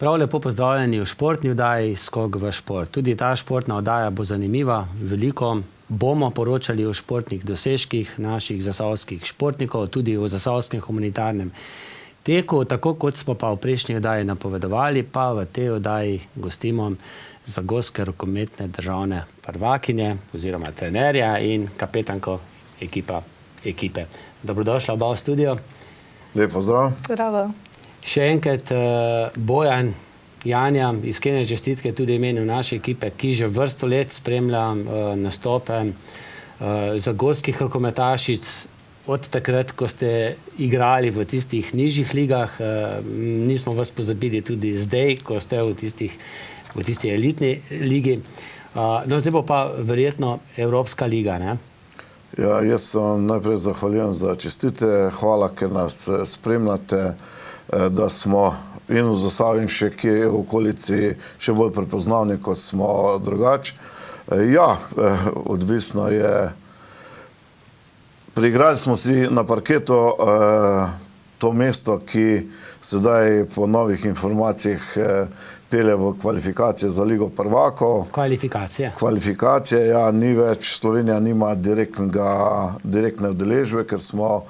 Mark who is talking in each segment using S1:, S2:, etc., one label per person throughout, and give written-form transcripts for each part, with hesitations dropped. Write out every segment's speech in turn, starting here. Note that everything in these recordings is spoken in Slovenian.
S1: Prav lepo pozdravljeni v športni oddaji Skok v šport. Tudi ta športna oddaja bo zanimiva, veliko bomo poročali o športnih dosežkih naših zasavskih športnikov, tudi o zasavskem humanitarnem teku, tako kot smo pa v prejšnji oddaji napovedovali, pa v tej oddaji gostimo zagorske rokometne državne prvakinje oziroma trenerja in kapetanko ekipe. Dobrodošla oba v studio.
S2: Lep pozdrav.
S3: Zdravo.
S1: Še enkrat Bojan, Janja, iskrene čestitke tudi v imenu naše ekipe, ki že vrsto let spremlja nastope zagorskih rokometašic od takrat, ko ste igrali v tistih nižjih ligah. Nismo vas pozabili tudi zdaj, ko ste v tisti elitni ligi. No, zdaj bo pa verjetno Evropska liga, ne?
S2: Ja, jaz sem najprej zahvaljujem za čestite. Hvala, ker nas spremljate, da smo in v Zasavju in še kje v okolici še bolj prepoznavni, kot smo drugače. Ja, odvisno je. Priigrali smo si na parketu to mesto, ki sedaj po novih informacijah pelje v kvalifikacije za Ligo prvakov. Kvalifikacije, ja, ni več. Slovenija nima direktne udeležbe, ker smo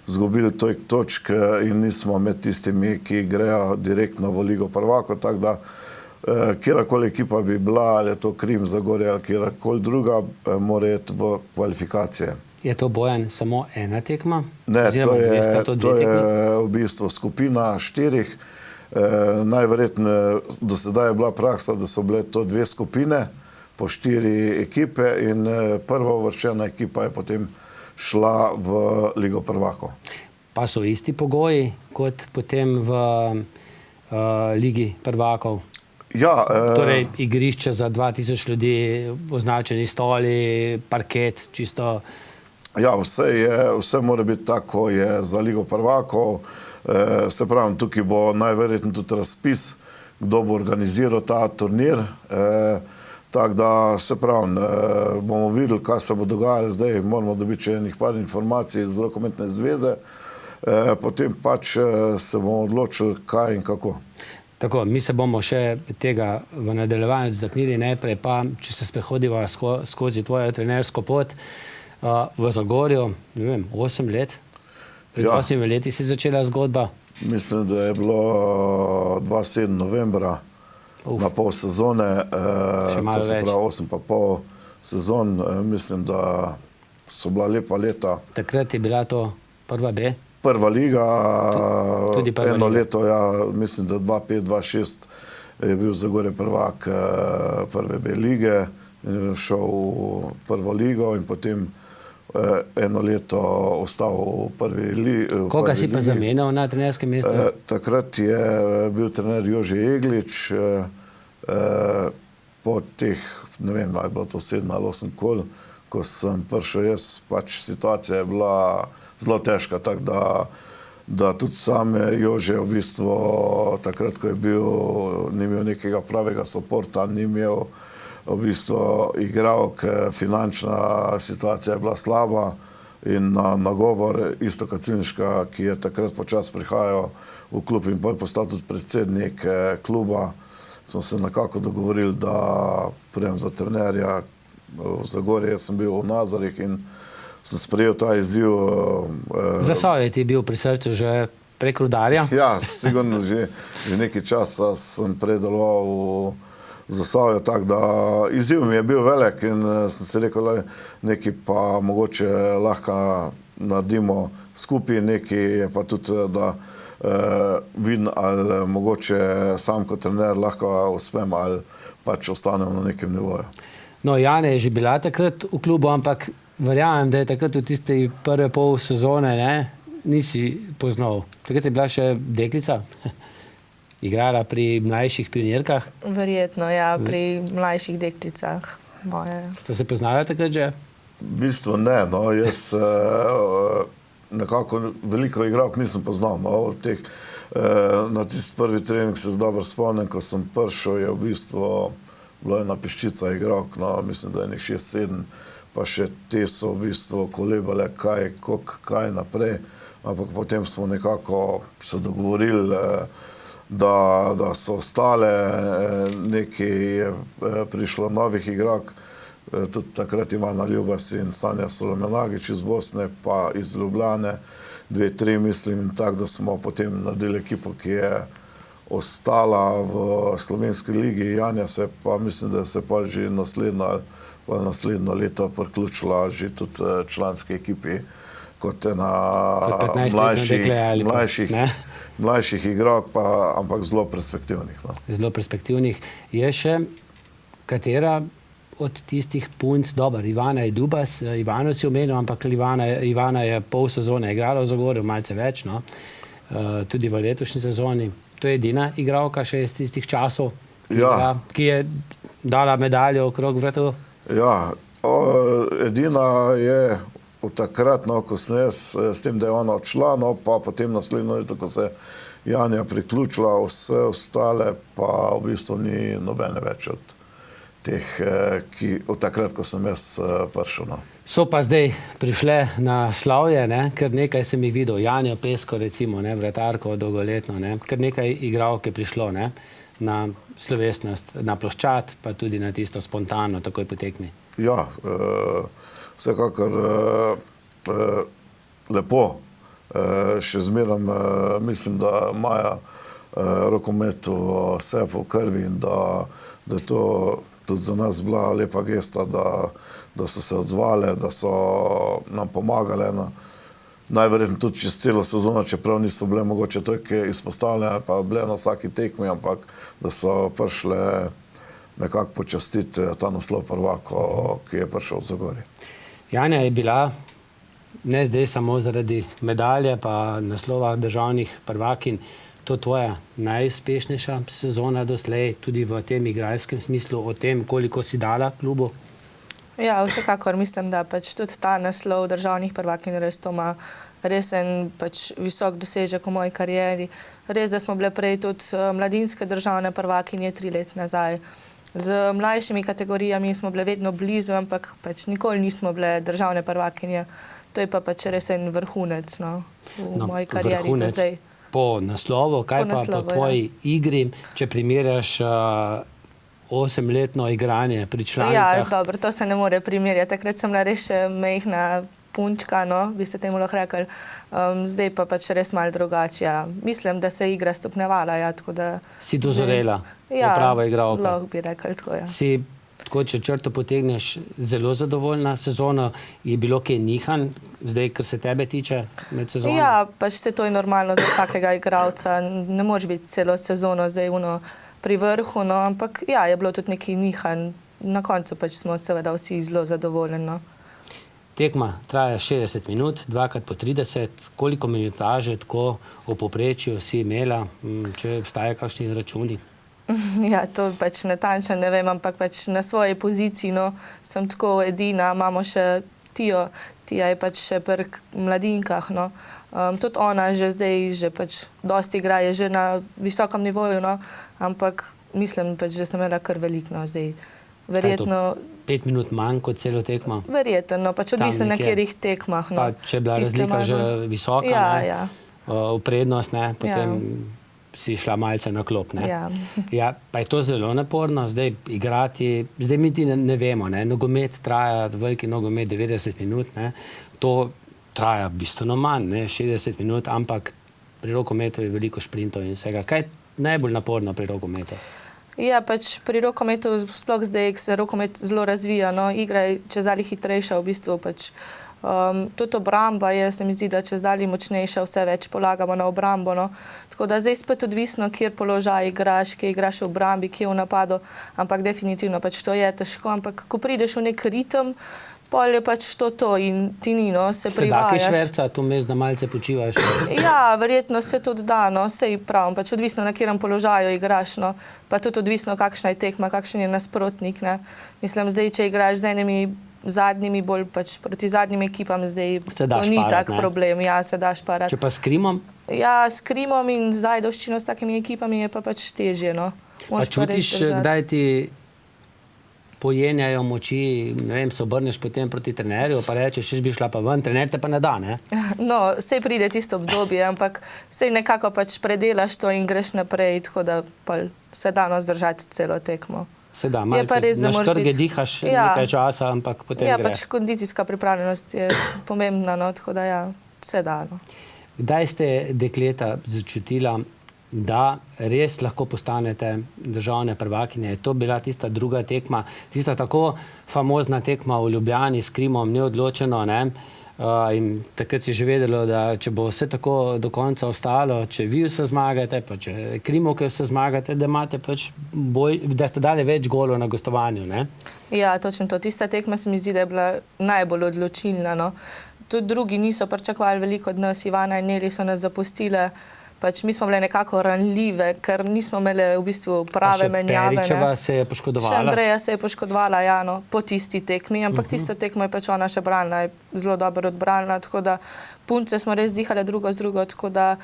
S2: zgubili točk in nismo med tistimi, ki grejo direktno v Ligo prvakov, tako da kjerkoli ekipa bi bila, ali je to Krim, Zagorje ali kjerkoli druga, mora iti v kvalifikacije.
S1: Je to, Bojan, samo ena tekma?
S2: Ne, to je v bistvu skupina 4. Najverjetneje do sedaj je bila praksa, da so bile to 2 skupine po 4 ekipe in prva uvrščena ekipa je potem šla v Ligo prvakov.
S1: Pa so isti pogoji kot potem v Ligi prvakov?
S2: Ja.
S1: Torej igrišče za 2000 ljudi, označeni stoli, parket, čisto...
S2: Ja, vse mora biti tako, je za Ligo prvakov. Se pravim, tukaj bo najverjetno tudi razpis, kdo bo organiziral ta turnir. Tako da, se pravim, bomo videli, kaj se bo dogajalo. Zdaj moramo dobiti še par informacij iz rokometne zveze. Potem pač se bomo odločili, kaj in kako.
S1: Tako, mi se bomo še tega v nadaljevanju dotaknili najprej, pa če se sprehodiva skozi tvojo trenersko pot v Zagorju, ne vem, 8 let. Pred 8 leti si začela zgodba?
S2: Mislim, da je bilo 27. novembra na pol sezone. To se pravi 8 pa pol sezon. Mislim, da so bila lepa leta.
S1: Takrat je bila to prva B?
S2: Prva liga.
S1: Tudi prva liga.
S2: Eno leto, ja, mislim, da 2005-2006 je bil Zagorje prvak prve B lige. Šel v prvo ligo in potem eno leto ostal v prvi ligi.
S1: Koga si pa zamenjal na trenerskem mestu?
S2: Takrat je bil trener Jože Jeglič. Po teh, ne vem, je bilo to 7 ali 8 kol, ko sem prišel jaz, pač situacija je bila zelo težka, tako da tudi sam Jože v bistvu takrat, ko je bil, ni imel nekega pravega suporta, ni imel v bistvu igralk, finančna situacija je bila slaba in na nagovor Iztoka Cilinška, ki je takrat počas prihajal v klub in postal tudi predsednik kluba, smo se nekako dogovorili, da prijem za trenerja v Zagorje. Jaz sem bil v Nazarih in sem sprejel ta izziv.
S1: Zasavje ti je bil pri srcu že prek Rudarja?
S2: Ja, sigurno že nekaj časa sem predeloval v Zasavju, tako da izziv mi je bil velik in sem si rekel, nekaj pa mogoče lahko naredimo skupaj, nekaj je pa tudi, da vidim, ali mogoče sam kot trener lahko uspem ali pač ostanem na nekem nivoju.
S1: No, Janja je že bila takrat v klubu, ampak verjamem, da je takrat v tiste prve pol sezone nisi poznal. Takrat je bila še deklica? Igrala pri mlajših pionirkah?
S3: Verjetno, ja, pri mlajših deklicah moje.
S1: Ste se poznali takrat že?
S2: V bistvu ne, no, jaz nekako veliko igralk nisem poznal, no, od teh, na tisti prvi trening se dobro spomnim, ko sem prišel, je v bistvu bila ena peščica igralk, no, mislim, da je 6-7, pa še te so v bistvu kolebale, kaj naprej, ampak potem smo nekako se dogovorili, da so ostale, nekaj je prišlo novih igralk, tudi takrat Ivana Ljubas in Sanja Solomenagič iz Bosne, pa iz Ljubljane, 2-3 mislim, tako da smo potem naredili ekipo, ki je ostala v slovenski ligi. Janja se pa, mislim, da se pa že naslednjo leto priključila že tudi članski ekipi kot ena mlajših igralk, ampak zelo perspektivnih. No.
S1: Zelo perspektivnih. Je še katera od tistih punc, dobro, Ivana je Dubas, Ivano si omenil, ampak Ivana je pol sezone igrala v Zagorju, malce več, no? Tudi v letošnji sezoni. To je edina igralka še iz tistih časov, ki je dala medaljo okrog vratu.
S2: Ja, edina je v takrat, no, ko sem jaz, s tem, da je ona odšla, no, pa potem naslednjo leto, ko se Janja priključila, vse ostale pa v bistvu ni nobene več od teh, ki od takrat, ko sem jaz prišel. No.
S1: So pa zdaj prišle na slavje, ne? Ker nekaj sem jih videl, Janjo Pesko recimo, ne? Vratarko dolgoletno, ne? Ker nekaj igralk je prišlo, ne? Na slovesnost, na ploščad, pa tudi na tisto spontano, takoj po tekmi. Ja,
S2: vsekakor lepo. Še zmeraj mislim, da imajo rokomet v sebi, v krvi in da je to tudi za nas bila lepa gesta, da so se odzvale, da so nam pomagale. Najverjetno tudi čez celo sezono, čeprav niso bile mogoče toliko izpostavljene, pa bile na vsaki tekmi, ampak da so prišle nekako počastiti ta naslov prvako, ki je prišel v Zagorje.
S1: Janja je bila, ne zdaj samo zaradi medalje pa naslova državnih prvakinj, to tvoja najuspešnejša sezona doslej, tudi v tem igralskem smislu, o tem, koliko si dala klubu?
S3: Ja, vsekakor mislim, da pač tudi ta naslov državnih prvakinj res to ima resen pač visok dosežek v moji karieri. Res, da smo bile prej tudi mladinske državne prvakinje 3 let nazaj. Z mlajšimi kategorijami smo bile vedno blizu, ampak pač nikoli nismo bile državne prvakinje. To je pa pač resen vrhunec, no, v moji karieri do zdaj.
S1: Po naslovu, kaj pa po tvoji igri, če primerjaš 8-letno igranje pri članicah?
S3: Ja, dobro, to se ne more primerjati. Takrat sem bila res še majhna punčka, no, bi se temu lahko rekli. Zdaj pa pač res malo drugače. Ja. Mislim, da se je igra stopnjevala. Ja, tako da
S1: si dozorela, prava igralka.
S3: Ja, lahko bi rekli tako, ja.
S1: Si, tako, če črto potegneš, zelo zadovoljna sezono, je bilo kaj nihanj, zdaj, kar se tebe tiče med sezono?
S3: Ja, pač se to je normalno za vsakega igralca. Ne moreš biti celo sezono zdaj pri vrhu, no, ampak ja, je bilo tudi nekaj nihanj. Na koncu pač smo seveda vsi zelo zadovoljni. No.
S1: Tekma traja 60 minut, 2x po 30. Koliko minutaže tako v povprečju si imela, če obstaja kakšni računi?
S3: Ja, to pač natančno ne vem, ampak pač na svoji poziciji, no, sem tako edina, imamo še Tijo, Tija je pač še pri mladinkah, no. Tudi ona že zdaj, že pač dosti igra, je že na visokem nivoju, no, ampak mislim pač, da sem imela kar veliko, no, zdaj. Verjetno
S1: 5 minut manj kot celo tekmo?
S3: Verjetno, no, pač odvisno na katerih tekmah, no.
S1: Pa če je bila razlika že visoka,
S3: ja,
S1: ne?
S3: Ja.
S1: V prednost, ne, potem si šla malce na klop, ne?
S3: Ja.
S1: Ja, pa je to zelo naporno, zdaj igrati, zdaj mi ti ne vemo, ne, nogomet traja, veliki nogomet 90 minut, ne, to traja bistveno manj, ne, 60 minut, ampak pri rokometu je veliko šprintov in vsega. Kaj je najbolj naporno pri rokometu?
S3: Ja, pač pri rokometu, sploh zdaj, ko se rokomet zelo razvija, no, igra je čezdalje hitrejša, v bistvu pač tudi obramba je, se mi zdi, da čezdalje močnejša, vse več polagamo na obrambo, no. Tako da zdaj spet odvisno, kjer položaj igraš, kje igraš v obrambi, kje v napadu, ampak definitivno pač to je težko, ampak ko prideš v nek ritem, pol je pač to in ti ni, no, se privajaš.
S1: Se da kaj šverca, tu mes, da malce počivaš?
S3: Ja, verjetno se tudi da, no, sej pravim, pač odvisno na katerem položaju igraš, no, pa tudi odvisno, kakšna je tekma, kakšen je nasprotnik, ne. Mislim, zdaj, če igraš z enimi zadnjimi, bolj pač proti zadnjim ekipam, zdaj to ni tak problem, ja, se daš parat.
S1: Če pa s Krimom?
S3: Ja, s Krimom in z Ajdovščino, s takimi ekipami je pa pač težje, no.
S1: A čutiš, kdaj ti pojenjajo moči, ne vem, se obrneš potem proti trenerju, pa rečeš, če bi šla pa ven, trener te pa ne da, ne?
S3: No, sej pride tisto obdobje, ampak sej nekako pač predelaš to in greš naprej, tako da pa se da zdržati celo tekmo.
S1: Se da,
S3: Je pa res, da
S1: na
S3: moraš
S1: štrge
S3: biti-
S1: dihaš
S3: Ja.
S1: nekaj časa, ampak potem
S3: Ja,
S1: gre.
S3: pač kondicijska pripravljenost je pomembna, no, tako da ja, se da, no.
S1: Kdaj ste dekleta začutila, da res lahko postanete državne prvakinje? Je to bila tista druga tekma, tista tako famozna tekma v Ljubljani s Krimom, neodločeno, ne? In takrat si že vedelo, da če bo vse tako do konca ostalo, če vi vse zmagate, pa če Krimovke vse zmagate, da imate pač boj, da ste dali več golov na gostovanju, ne?
S3: Ja, točno to. Tista tekma se mi zdi, da je bila najbolj odločilna, no. Tudi drugi niso pričakovali veliko od nas, Ivana in Neli so nas zapustile. Pač mi smo bile nekako ranljive, ker nismo imeli v bistvu prave menjave.
S1: Peričeva
S3: Ne.
S1: se je poškodovala.
S3: Še Andreja se je poškodovala, ja, no, po tisti tekmi, ampak tisto tekmo je pač ona še branila, je zelo dobro odbranila, tako da punce smo res dihale drugo z drugo, tako da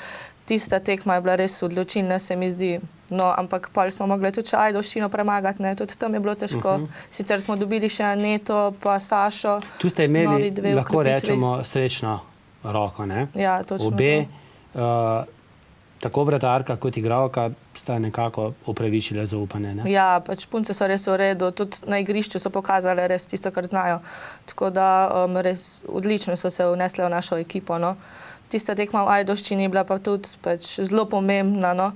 S3: tista tekma je bila res odločilna, se mi zdi. No, ampak pol smo mogli tudi še Ajdovščino premagati, ne, tudi tam je bilo težko. Sicer smo dobili še Aneto pa Sašo.
S1: Tu ste
S3: novi
S1: imeli,
S3: dve
S1: lahko
S3: okrepitvi.
S1: rečemo, srečno roko, ne?
S3: Ja, točno
S1: Obe,
S3: to.
S1: tako vratarka kot igralka, sta nekako upravičile zaupanje, ne?
S3: Ja, pač punce so res v redu, tudi na igrišču so pokazale res tisto, kar znajo. Tako da res odlično so se vnesle v našo ekipo, no. Tista tekma v Ajdovščini je bila pa tudi pač zelo pomembna, no.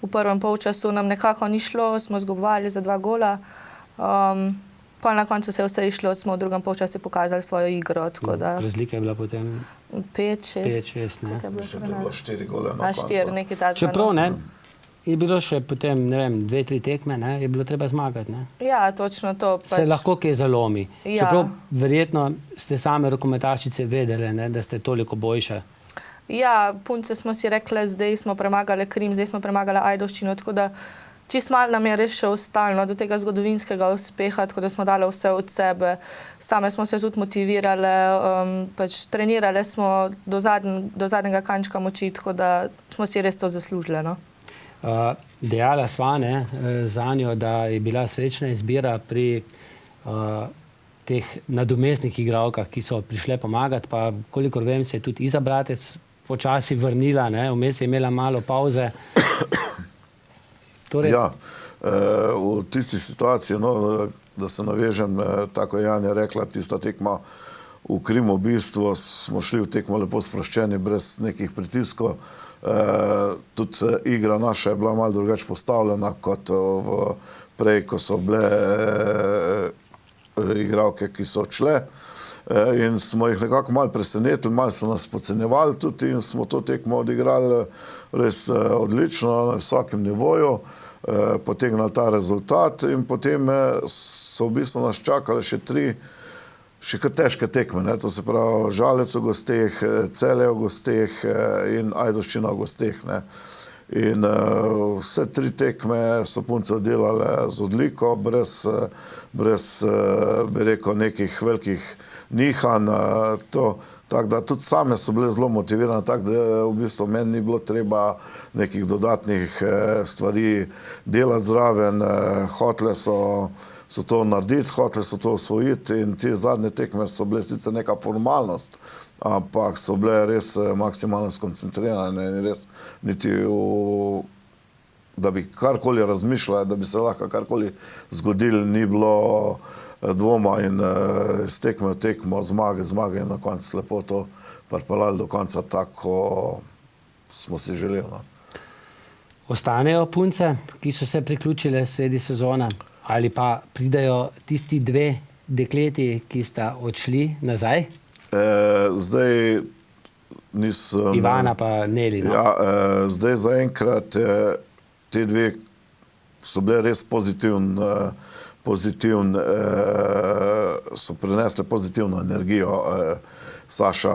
S3: V prvem polčasu nam nekako ni šlo, smo zgubovali za 2 gola. Pa na koncu se je vse išlo, smo v drugem polčasu pokazali svojo igro, tako da
S1: Razlika je bila potem
S3: 5, 6.
S1: 5-6, ne?
S2: Mislim, da je bilo 4 gole na
S3: Na
S2: koncu.
S3: 4, nekaj takega.
S1: Čeprav, ne, je bilo še potem, ne vem, 2-3 tekme, ne, je bilo treba zmagati, ne?
S3: Ja, točno to.
S1: Se lahko kaj zalomi.
S3: Ja.
S1: Čeprav verjetno ste same rokometašice vedele, ne, da ste toliko boljše.
S3: Ja, punce smo si rekli, zdaj smo premagali Krim, zdaj smo premagali Ajdovščino, tako da čist malo nam je res še ostalo do tega zgodovinskega uspeha, tako da smo dali vse od sebe. Same smo se tudi motivirale, pač trenirale smo do zadnjega kančka moči, tako da smo si res to zaslužile, no.
S1: Dejala sva, ne, za njo, da je bila srečna izbira pri teh nadomestnih igralkah, ki so prišle pomagati, pa kolikor vem, se je tudi Iza Bratec počasi vrnila, ne, vmes je imela malo pauze. Torej,
S2: Ja, v tisti situaciji, no, da se navežem, tako je Janja rekla, tista tekma v Krimu, v bistvu smo šli v tekmo lepo sproščeni, brez nekih pritiskov. Tudi igra naša je bila malo drugače postavljena kot prej, ko so bile igralke, ki so odšle. In smo jih nekako malo presenetili, malo so nas podcenjevali tudi in smo to tekmo odigrali res odlično, na vsakem nivoju, potegnili ta rezultat in potem so v bistvu nas čakale še 3 še kar težke tekme, ne? To se pravi Žalec v gosteh, Celje v gosteh in Ajdovščina v gosteh, ne? In vse 3 tekme so punce oddelale z odliko, brez bi rekel, nekih velikih nihanj, tako da tudi same so bile zelo motivirane, tako da v bistvu meni ni bilo treba nekih dodatnih stvari delati zraven, hotele so to narediti, hotele so to osvojiti in te zadnje tekme so bile sicer neka formalnost, ampak so bile res maksimalno skoncentrirane in res niti da bi karkoli razmišljali, da bi se lahko karkoli zgodilo, ni bilo dvoma in s tekme v tekmo, zmage in na koncu lepo to pripeljali do konca tako, smo si želeli. No.
S1: Ostanejo punce, ki so se priključile sredi sezone, ali pa pridejo tisti 2 dekleti, ki sta odšli nazaj?
S2: Zdaj nisem...
S1: Ivana pa Neli, no?
S2: Ja, zdaj zaenkrat te 2 so bile res so prinesle pozitivno energijo. Saša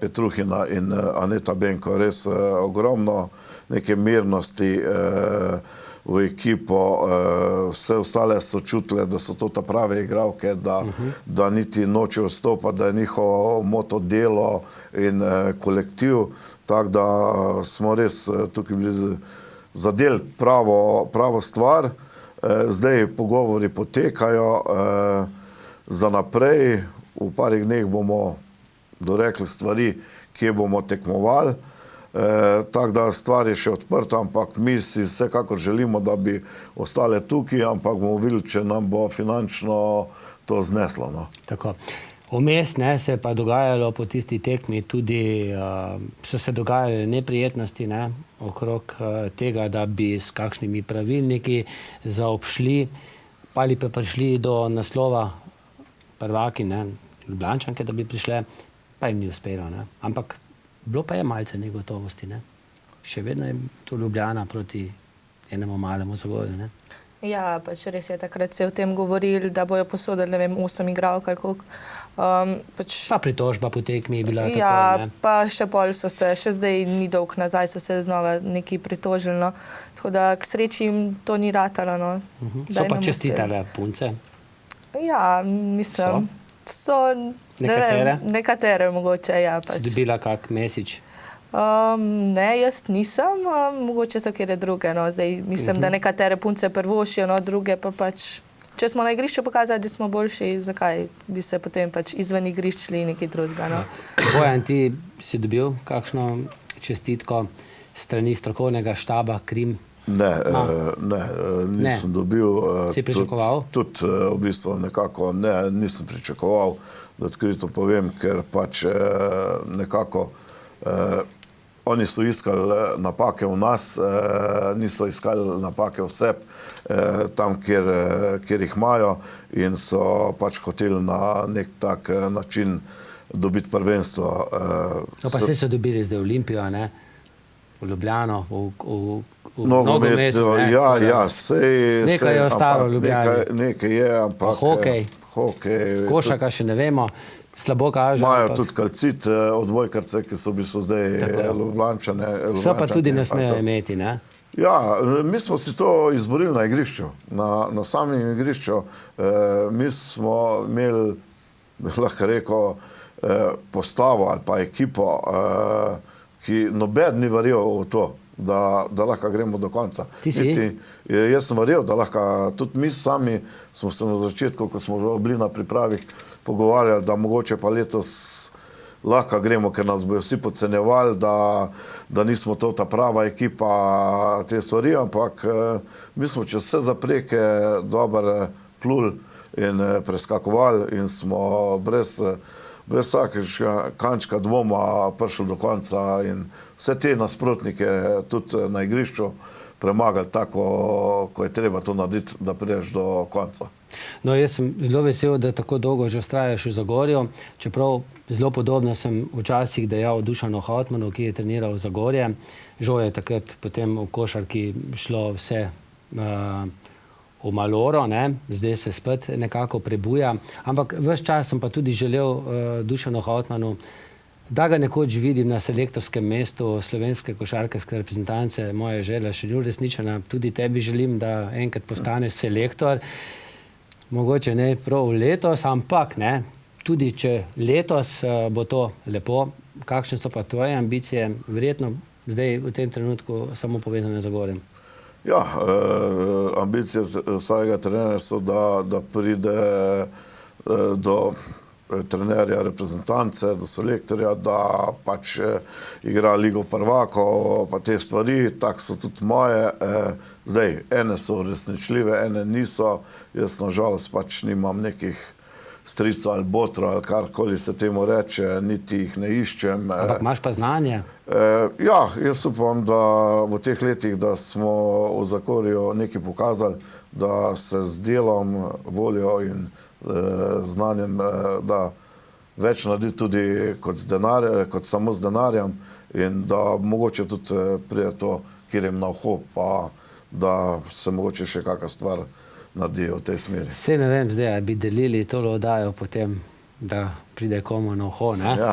S2: Petruhina in Aneta Benko, res ogromno neke mirnosti v ekipo, vse ostale so čutile, da so to ta prave igralke, da niti nočejo vstopati, da je njihovo moto delo in kolektiv, tako da smo res tukaj bili zadeli pravo stvar. Zdaj pogovori potekajo za naprej, v parih dneh bomo dorekli stvari, kje bomo tekmovali. Tako da stvar je še odprta, ampak mi si vsekakor želimo, da bi ostale tukaj, ampak bomo videli, če nam bo finančno to zneslo. No.
S1: Tako. Vmes se je pa dogajalo po tisti tekmi tudi, so se dogajale neprijetnosti okrog tega, da bi s kakšnimi pravilniki zaobšli ali pa prišli do naslova prvaki, Ljubljančanke, da bi prišle, pa jim ni uspelo. Ampak bilo pa je malce negotovosti. Še vedno je to Ljubljana proti enemu malemu Zagorju.
S3: Ja, pač res je, takrat se je o tem govorili, da bojo posodili, ne vem, 8 igralk ali koliko.
S1: Pa pritožba po tekmi je bila tako.
S3: Ja, pa še pol so se, še zdaj ni dolg nazaj, so se znova neki pritožili. No. Tako da k sreči jim to ni ratalo. No.
S1: So pa čestitale punce?
S3: Ja, mislim. So
S1: nekatere?
S3: Nekatere mogoče, ja. Pač.
S1: Si dobila kak mesič?
S3: Ne, jaz nisem, mogoče so kjere druge. No. Zdaj, mislim, da nekatere punce prvošijo, no, druge pa pač. Če smo na igrišču pokazali, da smo boljši, zakaj bi se potem pač izven igrišč šli nekaj drugega. No.
S1: Bojan, ti si dobil kakšno čestitko strani strokovnega štaba Krim?
S2: Ne, nisem dobil.
S1: Si pričakoval?
S2: Tudi v bistvu nekako nisem pričakoval, da odkrito povem, ker pač nekako oni so iskali napake v nas, niso iskali napake v sebi, tam, kjer jih imajo in so pač hoteli na nek tak način dobiti prvenstvo.
S1: No pa vse so dobili zdaj Olimpijo, v Ljubljano, v
S2: nogometu. Ja, sej.
S1: Nekaj je ostalo v Ljubljani.
S2: Nekaj je, ampak...
S1: Hokej. Košarka še ne vemo. Slabo kaže.
S2: Imajo tudi kalcit, odbojkarce, ki so v bistvu zdaj Ljubljančane.
S1: So pa tudi ne smejo imeti, ne?
S2: Ja, mi smo si to izborili na igrišču. Na samem igrišču. Mi smo imeli, lahko rekel, postavo ali pa ekipo, ki noben ni verjel v to, da lahko gremo do konca.
S1: Ti si?
S2: Jaz sem verjel, da lahko, tudi mi sami smo se na začetku, ko smo bili na pripravih, pogovarjali, da mogoče pa letos lahko gremo, ker nas bojo vsi podcenjevali, da nismo to ta prava ekipa te stvari, ampak mi smo čez vse zapreke dobro pluli in preskakovali in smo brez vsakega kančka dvoma prišli do konca in vse te nasprotnike tudi na igrišču premagali tako, ko je treba to narediti, da prideš do konca.
S1: No, jaz sem zelo vesel, da tako dolgo že vztrajaš v Zagorju, čeprav zelo podobno sem včasih dejal Dušanu Hautmanu, ki je treniral Zagorje. Žal je takrat potem v košarki šlo vse v maloro, zdaj se spet nekako prebuja. Ampak ves čas sem pa tudi želel Dušanu Hautmanu, da ga nekoč vidim na selektorskem mestu slovenske košarkarske reprezentance. Moja želja še ni uresničena. Tudi tebi želim, da enkrat postaneš selektor. Mogoče ne prav letos, ampak tudi če letos bo to lepo. Kakšne so pa tvoje ambicije? Verjetno zdaj v tem trenutku samo povezane z Zagorjem.
S2: Ja, ambicije vsakega trenerja so, da pride do trenerja reprezentance, do selektorja, da pač igra Ligo prvakov, pa te stvari, tako so tudi moje. Zdaj, ene so resničljive, ene niso. Jaz nažalost pač nimam nekih stricov ali botrov, ali karkoli se temu reče, niti jih ne iščem.
S1: Ampak imaš pa znanje?
S2: Ja, jaz upam, da v teh letih, da smo v Zagorju nekaj pokazali, da se z delom, voljo in znanjem, da več naredi tudi kot samo z denarjem in da mogoče tudi prije to, kjer jim na uho, pa da se mogoče še kakšna stvar naredi v tej smeri.
S1: Saj ne vem zdaj, bi delili tole oddajo potem, da pride komu na uho,
S2: Ja.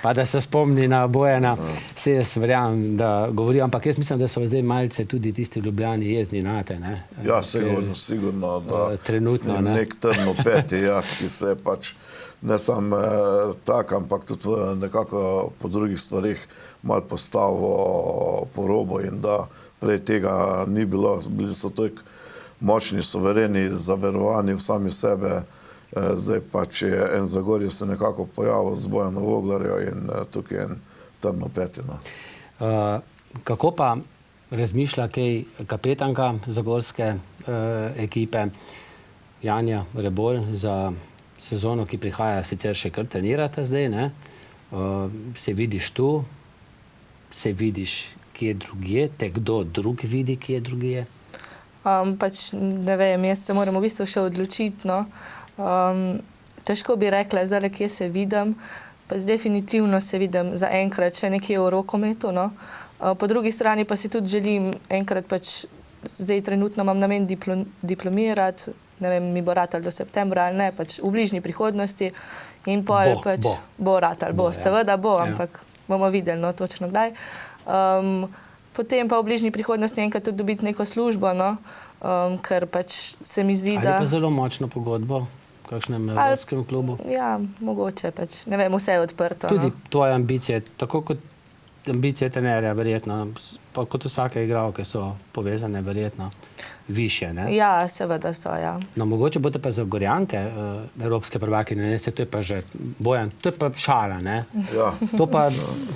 S1: Pa da se spomni na Bojana. Saj jaz verjamem, da govori, ampak jaz mislim, da so zdaj malce tudi tisti v Ljubljani jezni nate,
S2: Ja, sigurno, da
S1: trenutno,
S2: s njim nek trn v peti, ki se pač ne sam tak, ampak tudi nekako po drugih stvarih malo postavil po robo in da prej tega ni bilo, bili so toliko močni, suvereni, zaverovani v sami sebe. Zdaj pač je en Zagorje se nekako pojavil z Bojano Voglarjo in tukaj je en trdno petino.
S1: Kako pa razmišlja kaj kapetanka zagorske ekipe Janja Rebolj za sezono, ki prihaja, sicer še kar trenirate zdaj, ne? Se vidiš tu, se vidiš kje drugje, te kdo drug vidi kje drugje?
S3: Pač ne vem, jaz se moram v bistvu še odločiti, no. Težko bi rekla zdaj, kje se vidim, pač definitivno se vidim za enkrat še nekje v rokometu, no. Po drugi strani pa si tudi želim enkrat pač, zdaj trenutno imam namen diplomirati, ne vem, mi bo ratal do septembra ali ne, pač v bližnji prihodnosti in pol pač bo ratal, seveda bo, ampak bomo videli, no, točno kdaj. Potem pa v bližnji prihodnosti enkrat tudi dobiti neko službo, no, ker pač se mi zdi, da...
S1: Ali pa zelo močno pogodbo v kakšnem evropskem klubu?
S3: Ja, mogoče pač, ne vem, vse je odprto.
S1: Tudi tvoje ambicije, tako kot ambicije trenerja, verjetno, pa kot vsake igralke so povezane, verjetno, višje, ne?
S3: Ja, seveda so, ja.
S1: No, mogoče boste pa za Gorjanke evropske prvakinje, ne, se to je pa že, Bojan, to je pa šala, ne?
S2: Ja.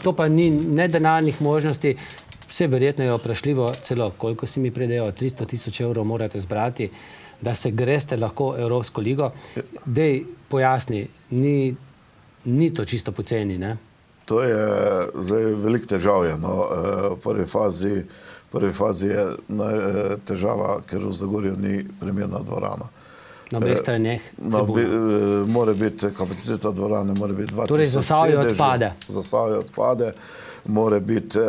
S1: To pa ni ne denarnih možnosti, vse verjetno je vprašljivo, celo koliko si mi predejo, 300 000 evrov morate zbrati, da se greste lahko Evropsko ligo. Dej, pojasni, ni to čisto poceni, ne?
S2: To je zdaj velik težav je, no. V prvi fazi je težava, ker v Zagorju ni primerna dvorana.
S1: Na obeh straneh.
S2: Mora biti kapaciteta dvorane, mora biti 2000
S1: torej Zasavje odpade.
S2: Zasavje odpade, mora biti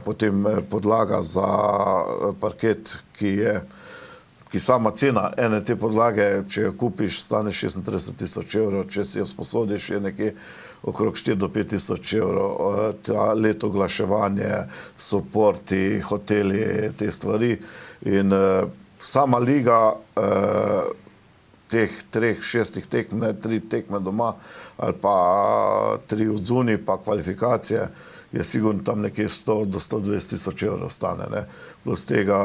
S2: potem podlaga za parket, ki sama cena ene te podlage, če jo kupiš, stane 36 000 evrov, če si jo sposodiš, je nekje okrog 4 do 5 000 evrov. Ta let oglaševanje, suporti, hoteli, te stvari. In sama liga teh 3-6 tekm, ne 3 tekme doma, ali pa 3 odzuni, pa kvalifikacije, je sigurno tam nekje 100 do 120 000 evrov stane, ne. Plus tega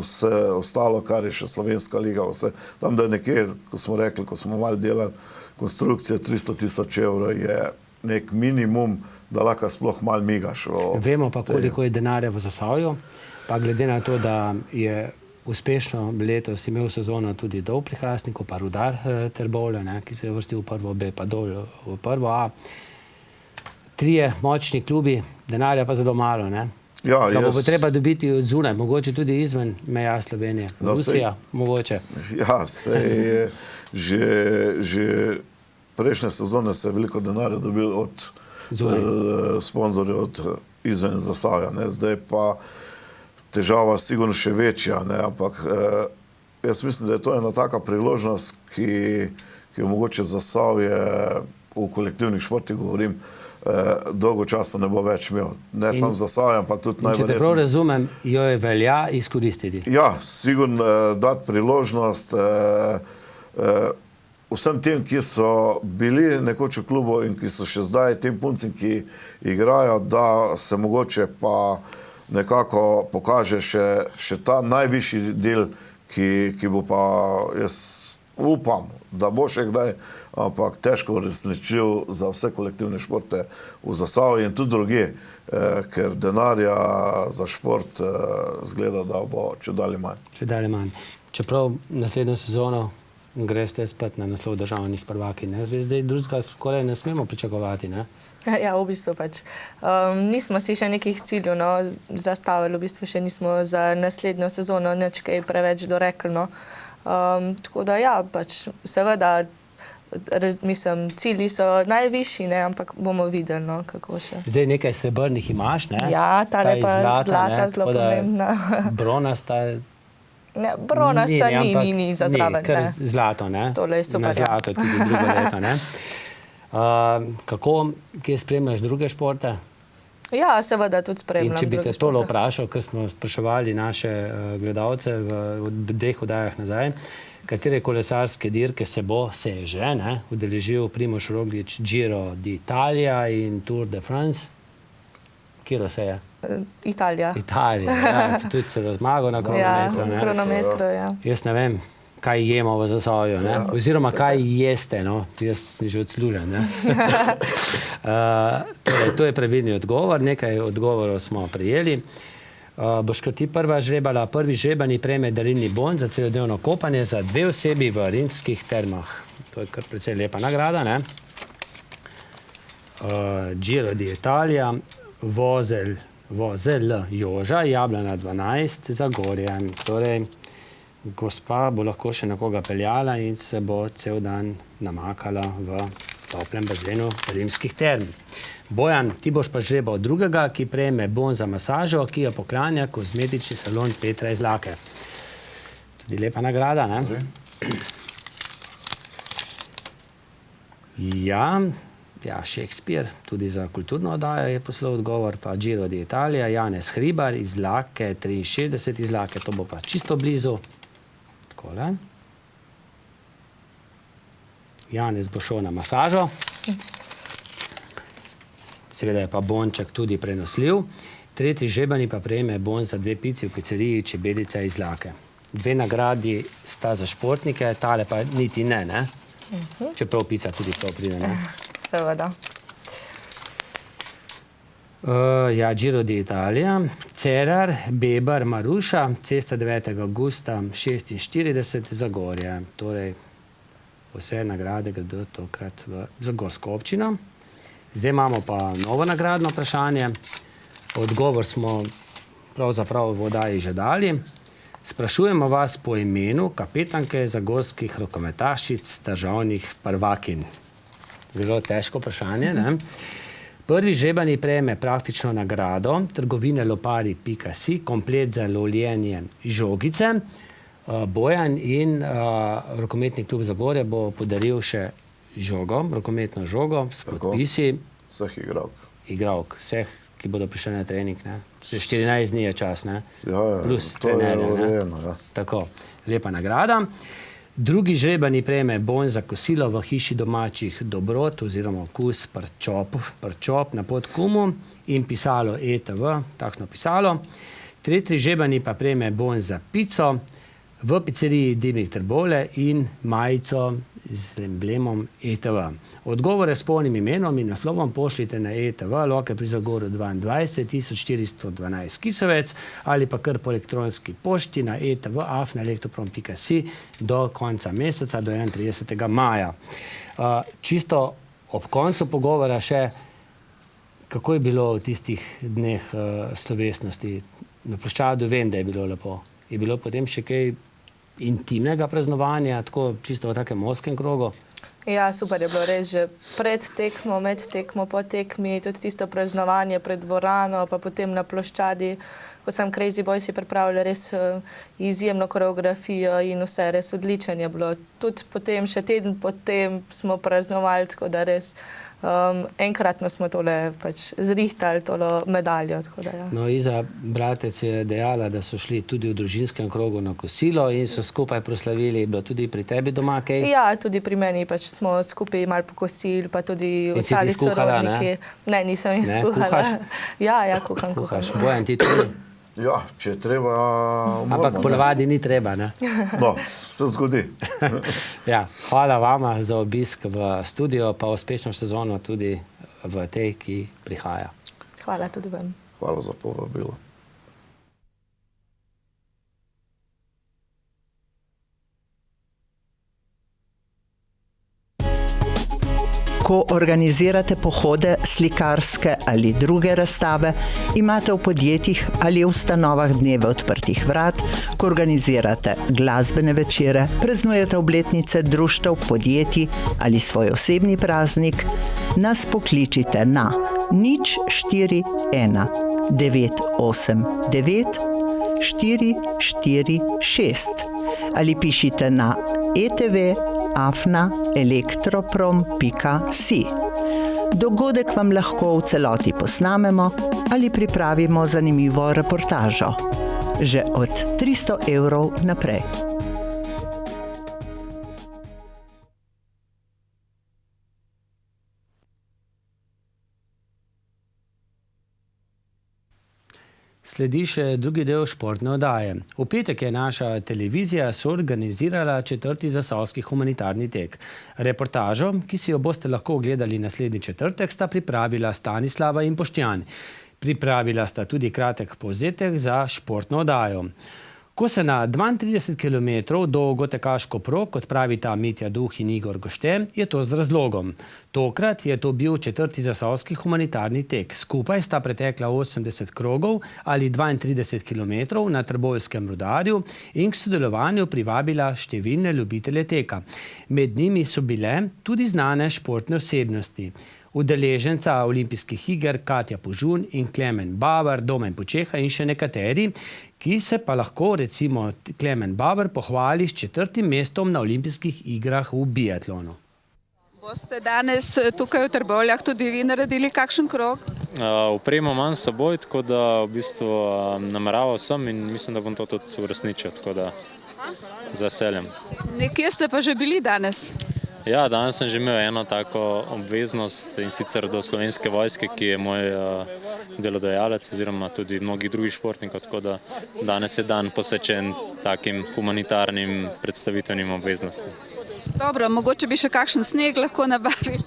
S2: vse ostalo, kar je še Slovenska liga, vse. Tam, da je nekje, ko smo rekli, ko smo malo delali, konstrukcija 300 000 evrov je nek minimum, da lahko sploh malo migaš.
S1: Vemo pa, koliko je denarja v Zasavju, pa glede na to, da je uspešno letos imel sezono tudi Dol pri Hrastniku, pa Rudar Trbovlje, ne, ki se je vrstil v prvo B, pa Dol v prvo A. 3 močni klubi, denarja pa zelo malo, ne?
S2: Ja,
S1: da bo treba dobiti od zunaj, mogoče tudi izven meja Slovenije. Rusija, mogoče.
S2: Ja, sej že prejšnje sezone se je veliko denarja dobil od sponzorjev, od izven Zasavja, ne? Zdaj pa težava sigurno še večja, ne? Ampak jaz mislim, da je to ena taka priložnost, ki jo mogoče Zasavje v kolektivnih športih, govorim, dolgo časa ne bo več imel. Ne samo Zasavje, ampak tudi najverjetno.
S1: Če te prav razumem, jo je velja izkoristiti.
S2: Ja, sigurno dati priložnost vsem tem, ki so bili nekoč v klubu in ki so še zdaj, tem puncem, ki igrajo, da se mogoče pa nekako pokaže še ta najvišji del, ki bo pa, jaz upam, da bo še kdaj, ampak težko uresničljiv za vse kolektivne športe v Zasavju in tudi drugje, ker denarja za šport zgleda, da bo čedalje manj.
S1: Čedalje manj. Čeprav naslednjo sezono greste spet na naslov državnih prvakinj, ne? Zdaj drugega skoraj ne smemo pričakovati, ne?
S3: Ja, v bistvu pač. Nismo si še nekih ciljev, no, zastavili, v bistvu še nismo za naslednjo sezono nič kaj preveč dorekli, no. Tako da ja, pač seveda, mislim, cilji so najvišji, ne, ampak bomo videli, no, kako še.
S1: Zdaj nekaj srebrnih imaš, ne?
S3: Ja, tale pa zlata, zelo pomembna.
S1: Bronasta...
S3: Ne, bronasta ni za zraven, ne.
S1: Kar zlato, ne?
S3: Tole je super,
S1: na zlato tudi drugo leto, ne? Kako, kje spremljaš druge športe?
S3: Ja, seveda tudi spremljam
S1: druge športe. In če bi te tole vprašal, ker smo spraševali naše gledalce v dveh oddajah nazaj, katere kolesarske dirke se je že, ne, udeležil Primož Roglič, Giro d'Italia in Tour de France? Kjero se je?
S3: Italija.
S1: Italija, ja, tudi celo zmago na kronometru.
S3: Ja,
S1: Ne.
S3: kronometru, ja.
S1: Jaz ne vem, kaj jemo v Zasavju, ne? Oziroma kaj jeste, no? Jaz sem že odslužen. Ne? Torej, to je pravilni odgovor, nekaj odgovorov smo prijeli. Boš kot ti prva žrebala, prvi žrebani prejme darilni bon za celodnevno kopanje za 2 osebi v rimskih termah. To je kar precej lepa nagrada, ne? Giro d'Italia, vozel Joža, Jabljana 12, Zagorje. Torej, gospa bo lahko še nekoga peljala in se bo cel dan namakala v toplem bazenu rimskih term. Bojan, ti boš pa žrebal drugega, ki prejme bon za masažo, ki jo poklanja kozmetični salon Petra iz Lake. Tudi lepa nagrada, ne? Ja, Shakespeare, tudi za kulturno oddajo je poslal odgovor, pa Giro d'Italia, Janez Hribar iz Lake, 63 iz Lake, to bo pa čisto blizu. Takole. Janez bo šel na masažo. Seveda je pa bonček tudi prenosljiv. Tretji žrebani pa prejme bon za 2 pici v pizzeriji Čebelica iz Lake. 2 nagradi sta za športnike, tale pa niti ne? Čeprav pica tudi to pride, ne?
S3: Seveda.
S1: Ja, Giro d'Italia, Cerar, Bebar, Maruša, cesta 9. augusta 46, Zagorje. Torej, vse nagrade gredo tokrat v Zagorsko občino. Zdaj imamo pa novo nagradno vprašanje. Odgovor smo pravzaprav v oddaji že dali. Sprašujemo vas po imenu kapetanke zagorskih rokometašic državnih prvakinj. Zelo težko vprašanje, ne? Prvi žrebani prejme praktično nagrado trgovine lopari.si, komplet za lovljenje žogice. Bojan in rokometni klub Zagorje bo podaril še žogo, rokometno žogo s podpisi
S2: vseh
S1: igralk, vseh, ki bodo prišli na trening. 14 dni je čas, ne?
S2: Ja,
S1: Plus
S2: to je
S1: trenerja,
S2: urejeno, ja.
S1: Tako, lepa nagrada. Drugi žrebani prejme bon za kosilo v hiši domačih dobrot oziroma okus prčop na Podkumu in pisalo ETV, takšno pisalo. Tretji žrebani pa prejme bon za pico v pizzeriji Dimnik Trbovlje in majico z emblemom ETV. Odgovore s polnim imenom in naslovom pošljite na ETV, Loke pri Zagorju 22 412 Kisovec ali pa kar po elektronski pošti na etv@elektroprom.si do konca meseca, do 31. maja. Čisto ob koncu pogovora še, kako je bilo v tistih dneh slovesnosti? Na ploščadu vem, da je bilo lepo. Je bilo potem še kaj intimnega praznovanja, tako čisto v takem ozkem krogu?
S3: Ja, super je bilo res že pred tekmo, med tekmo, po tekmi, tudi tisto praznovanje pred dvorano, pa potem na ploščadi, ko sem Crazy Boysi pripravili res izjemno koreografijo in vse, res odličen je bilo. Tudi potem, še teden potem smo praznovali, tako da res enkratno smo tole pač zrihtali, tolo medaljo. Tako da, ja.
S1: No, Iza bratec je dejala, da so šli tudi v družinskem krogu na kosilo in so skupaj proslavili. Je bilo tudi pri tebi doma kaj?
S3: Ja, tudi pri meni pač smo skupaj malo pokosili, pa tudi
S1: In si ti
S3: ostali
S1: skuhala,
S3: sorodniki. Ne, nisem jih
S1: Ne,
S3: skuhala.
S1: kuhaš?
S3: Ja, kuham.
S1: Bojan, ti tudi?
S2: Ja, če je treba,
S1: Ampak ponavadi ni treba, ne?
S2: No, se zgodi.
S1: Ja, hvala vama za obisk v studio, pa uspešno sezono tudi v tej, ki prihaja.
S3: Hvala tudi vam.
S2: Hvala za povabilo.
S4: Ko organizirate pohode, slikarske ali druge razstave, imate v podjetjih ali ustanovah dneve odprtih vrat, ko organizirate glasbene večere, praznujete obletnice društev, podjetij ali svoj osebni praznik, nas pokličite na 041 989 446 ali pišite na etv@elektroprom.si. Dogodek vam lahko v celoti posnamemo ali pripravimo zanimivo reportažo. Že od 300 € naprej.
S1: sledi še drugi del športne oddaje. V petek je naša televizija soorganizirala 4. zasavski humanitarni tek. Reportažo, ki si jo boste lahko ogledali naslednji četrtek, sta pripravila Stanislava in Boštjan. Pripravila sta tudi kratek povzetek za športno oddajo. Ko se na 32 km dolgo tekaško prog odpravita Mitja Duh in Igor Gošte, je to z razlogom. Tokrat je to bil 4. zasavski humanitarni tek. Skupaj sta pretekla 80 krogov ali 32 km na Trbovskem Rudarju in k sodelovanju privabila številne ljubitelje teka. Med njimi so bile tudi znane športne osebnosti. Udeleženca olimpijskih iger Katja Požun in Klemen Bavar, Domen Počeha in še nekateri, ki se pa lahko, recimo Klemen Bavar, pohvali s 4. mestom na olimpijskih igrah v biatlonu.
S5: Boste danes tukaj v Trbovljah tudi vi naredili kakšen krog?
S6: Opremo imam s seboj, tako da v bistvu nameraval sem in mislim, da bom to tudi uresničil, tako da z veseljem.
S5: Nekje ste pa že bili danes?
S6: Ja, danes sem že imel eno tako obveznost in sicer do Slovenske vojske, ki je moj delodajalec oziroma tudi mnogih drugih športnikov, tako da danes je dan posvečen takim humanitarnim predstavitvenim obveznostim.
S5: Dobro, mogoče bi še kakšen sneg lahko nabavili.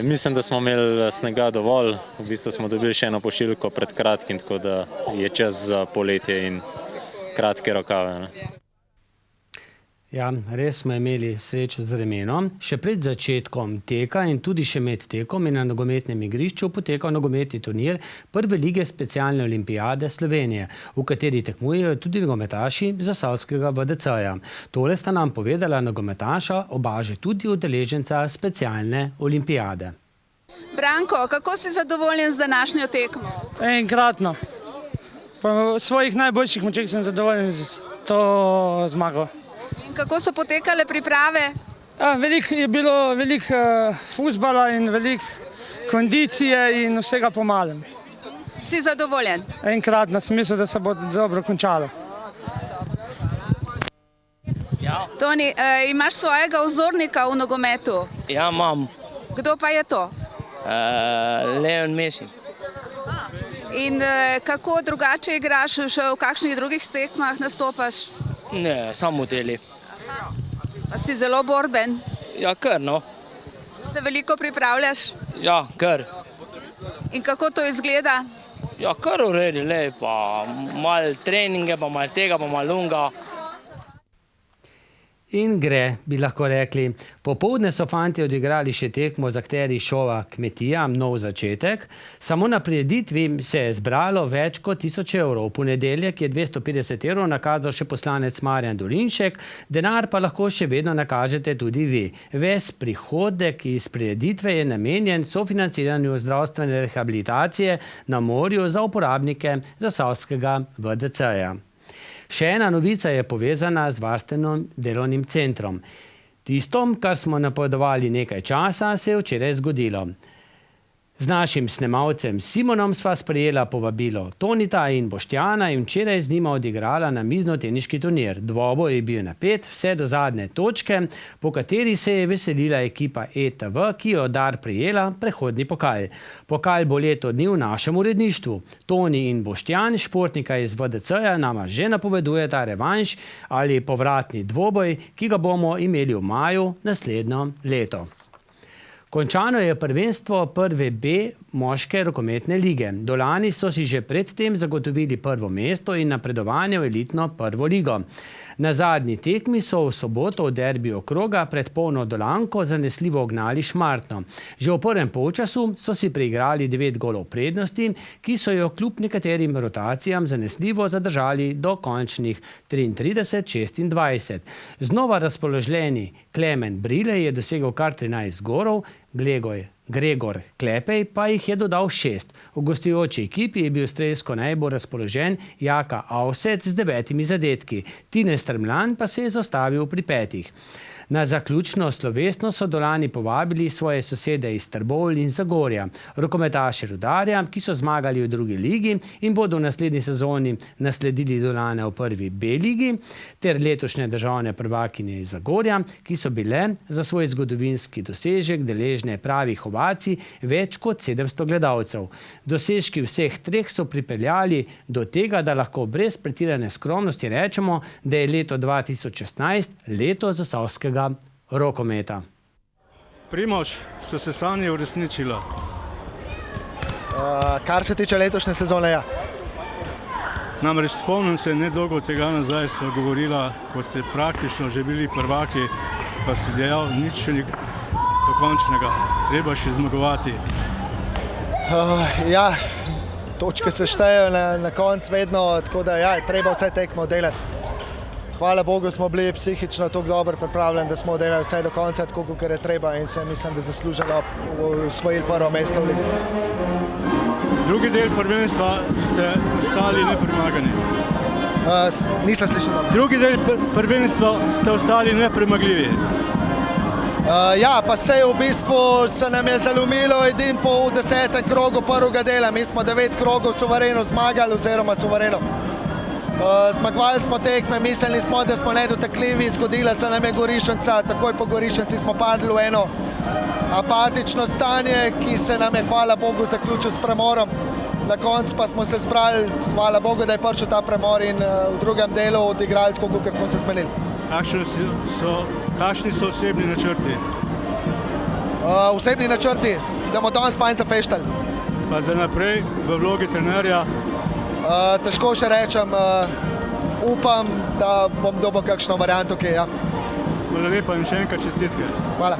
S6: Mislim, da smo imeli snega dovolj, v bistvu smo dobili še eno pošiljko pred kratkim, tako da je čas za poletje in kratke rokave. Ne?
S1: Ja, res smo imeli srečo z vremenom. Še pred začetkom teka in tudi še med tekom je na nogometnem igrišču potekal nogometni turnir prve lige specialne olimpijade Slovenije, v kateri tekmujejo tudi nogometaši zasavskega VDC-ja. Tole sta nam povedala nogometaša, oba že tudi udeleženca specialne olimpijade.
S5: Branko, kako si zadovoljen z današnjo tekmo?
S7: Enkratno. Po svojih najboljših močeh sem zadovoljen z to zmago.
S5: In kako so potekale priprave?
S7: Je bilo veliko fuzbala in veliko kondicije in vsega po malem.
S5: Si zadovoljen?
S7: Enkratno sem mislil, da se bo dobro končalo.
S8: Ja.
S5: Toni, imaš svojega vzornika v nogometu?
S8: Ja, imam.
S5: Kdo pa je to?
S8: Leon Messi.
S5: In kako drugače igraš, še v kakšnih drugih tekmah nastopaš?
S8: Ne, samo v teli.
S5: Pa si zelo borben?
S8: Ja, kar, no.
S5: Se veliko pripravljaš?
S8: Ja, kar.
S5: In kako to izgleda?
S8: Ja, kar v redu, pa malo treninge, pa malo tega, pa malo lunga.
S1: In gre, bi lahko rekli. Popoldne so fantje odigrali še tekmo z akterji šova Kmetija, nov začetek. Samo na prireditvi se je zbralo več kot 1000 evrov. V ponedeljek je 250 evrov nakazal še poslanec Marjan Dolinšek, denar pa lahko še vedno nakažete tudi vi. Ves prihodek iz prireditve je namenjen sofinanciranju zdravstvene rehabilitacije na morju za uporabnike zasavskega VDC-ja. Še ena novica je povezana z varstvenim delovnim centrom. Tistom, kar smo napovedovali nekaj časa, se je včeraj zgodilo. Z našim snemalcem Simonom sva sprejela povabilo Tonita in Boštjana in včeraj z njima odigrala namiznoteniški turnir. Dvoboj je bil napet vse do zadnje točke, po kateri se je veselila ekipa ETV, ki je od Dar prejela prehodni pokal. Pokal bo leto dni v našem uredništvu. Toni in Boštjan, športnika iz VDC-ja, nama že napovedujeta revanš ali povratni dvoboj, ki ga bomo imeli v maju naslednjo leto. Končano je prvenstvo prve B moške rokometne lige. Dolani so si že predtem zagotovili prvo mesto in napredovanje v elitno prvo ligo. Na zadnji tekmi so v soboto v derbiju kroga pred polno Dolanko zanesljivo ugnali Šmartno. Že v prvem polčasu so si preigrali 9 golov prednosti, ki so jo kljub nekaterim rotacijam zanesljivo zadržali do končnih 33-26. Znova razpoloženi Klemen Brile je dosegel kar 13 golov, Gregor Klepej pa jih je dodal 6. V gostujoči ekipi je bil strelsko najbolj razpoložen Jaka Avsec z 9 zadetki. Tine Strmlan pa se je zastavil pri 5. Na zaključno slovesno so Dolani povabili svoje sosede iz Trbovlj in Zagorja, rokometaše Rudarja, ki so zmagali v drugi ligi in bodo v naslednji sezoni nasledili Dolane v prvi B ligi, ter letošnje državne prvakinje iz Zagorja, ki so bile za svoj zgodovinski dosežek deležne deležne pravih ovacij več kot 700 gledalcev. Dosežki vseh treh so pripeljali do tega, da lahko brez pretirane skromnosti rečemo, da je leto 2016 leto zasavskega rokometa.
S9: Primož, so se sanje uresničila?
S10: Kar se tiče letošnje sezone, ja.
S9: Namreč spomnim se, nedolgo tega nazaj sva govorila, ko ste praktično že bili prvaki, pa si dejal, nič še ni dokončnega, treba še zmagovati.
S10: Ja, točke se štejejo na koncu vedno, tako da ja, treba vse tekmo delati. Hvala Bogu smo bili psihično tako dobro pripravljeni, da smo delali vse do konca, tako kot je treba, in se mislim, da zaslužilo osvojili prvo mesto v ligi.
S9: Drugi del prvenstva ste ostali nepremagani.
S10: Nisem slišal.
S9: Drugi del prvenstva ste ostali nepremagljivi.
S10: Ja, pa se je v bistvu se nam je zalomilo edin po 10. krogu prvega dela. Mi smo 9 krogov suvereno zmagali oziroma suvereno. Zmagovali smo tekme, mislili smo, da smo nedotakljivi, zgodila se nam je Gorišnica, takoj po Gorišnici smo padli v eno apatično stanje, ki se nam je, hvala Bogu, zaključil s premorom. Na koncu pa smo se zbrali, hvala Bogu, da je prišel ta premor in v drugem delu odigrali tako, kot smo se zmenili.
S9: Kakšni so osebni načrti?
S10: Osebni načrti, da bomo danes fajn zafeštali.
S9: Pa za naprej v vlogi trenerja?
S10: Težko še rečem, upam, da bom dobil kakšno varianto, ki je.
S9: Hvala lepa in še enkrat čestitke.
S10: Hvala.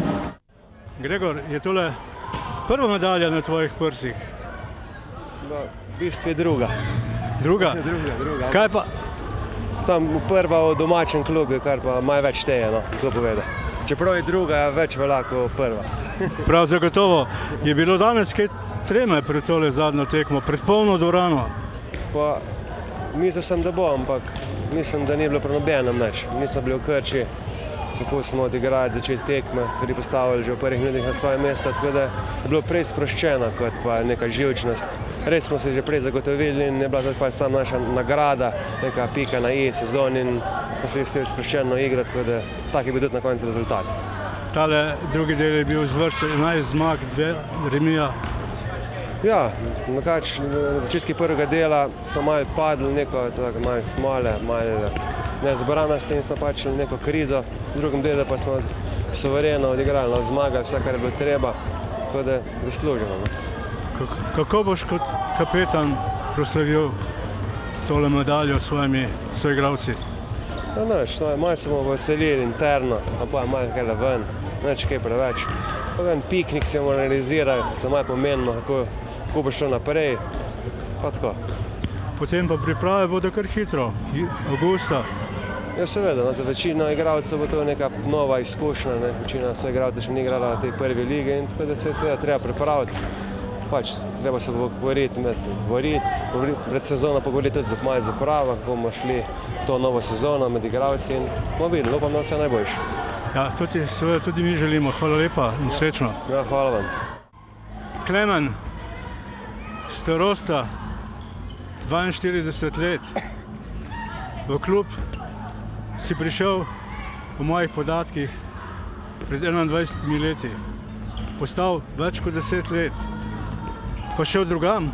S9: Gregor, je tole prva medalja na tvojih prsih?
S11: V bistvu je druga.
S9: Druga?
S11: Druga.
S9: Kaj pa?
S11: Sem prva v domačem klubu, kar pa malo več šteje, no, kdo poveda. Čeprav je druga, več velja kot prva.
S9: Prav zagotovo. Je bilo danes kaj treme pred tole zadnjo tekmo, pred polno dvorano?
S11: Pa mislil sem, da bo, ampak mislim, da ni bilo pri nobenem nič. Mi smo bili v Krči, kako smo odigrali, začeti tekme, stvari postavili že v prvih minutah na svoje mesto, tako da je bilo prej sproščeno kot pa neka živčnost. Res smo se že prej zagotovili in je bila tudi pa sama naša nagrada, neka pika na i sezoni in smo šli vse sproščeno igrati, tako da tak je bil tudi na koncu rezultat.
S9: Tale drugi del je bil zvrščen 11 zmag, 2 remija.
S11: Ja, na začetku prvega dela so malo padli, malo smole, malo nezbranosti in smo pač neko krizo. V drugem delu pa smo suvereno odigrali, zmagali vse, kar je bilo treba, tako da zasluženo.
S9: Kako boš kot kapetan proslavil tole medaljo s svojimi soigralci?
S11: Malo se bomo veselili interno, pa malo kaj ven, nič kaj preveč. Piknik se bomo realizirali, se malo pomenilo, kako bo šlo naprej, pa tako.
S9: Potem pa priprave bodo kar hitro, avgusta.
S11: Ja, seveda, za večino igralcev bo to neka nova izkušnja, večina soigralcev še ni igrala v tej prvi ligi in tako da se seveda treba pripraviti. Pač treba se pogovoriti pred sezono, pogovoriti tudi malo z upravo, kako bomo šli to novo sezono med igralci in bomo videli, upam na vse najboljše.
S9: Ja, seveda tudi mi želimo. Hvala lepa in srečno.
S11: Ja, hvala vam.
S9: Klemen, starosta, 42 let, v klub si prišel v mojih podatkih pred 21 leti, postal več kot 10 let, pa šel drugam.